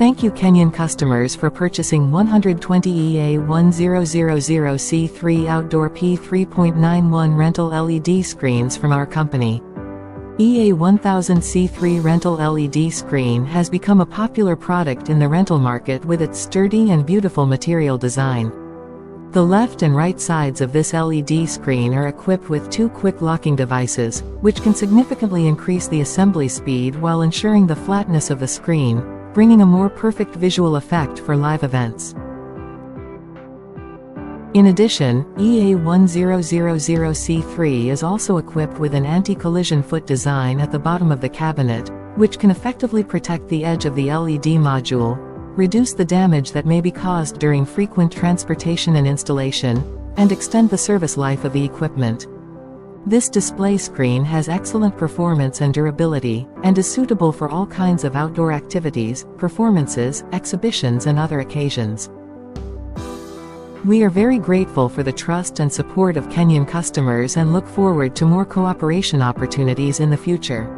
Thank you Kenyan customers for purchasing 120 EA1000C3 Outdoor P3.91 rental LED screens from our company. EA1000C3 rental LED screen has become a popular product in the rental market with its sturdy and beautiful material design. The left and right sides of this LED screen are equipped with two quick locking devices, which can significantly increase the assembly speed while ensuring the flatness of the screen, bringing a more perfect visual effect for live events. In addition, EA1000C3 is also equipped with an anti-collision foot design at the bottom of the cabinet, which can effectively protect the edge of the LED module, reduce the damage that may be caused during frequent transportation and installation, and extend the service life of the equipment. This display screen has excellent performance and durability, and is suitable for all kinds of outdoor activities, performances, exhibitions and other occasions. We are very grateful for the trust and support of Kenyan customers and look forward to more cooperation opportunities in the future.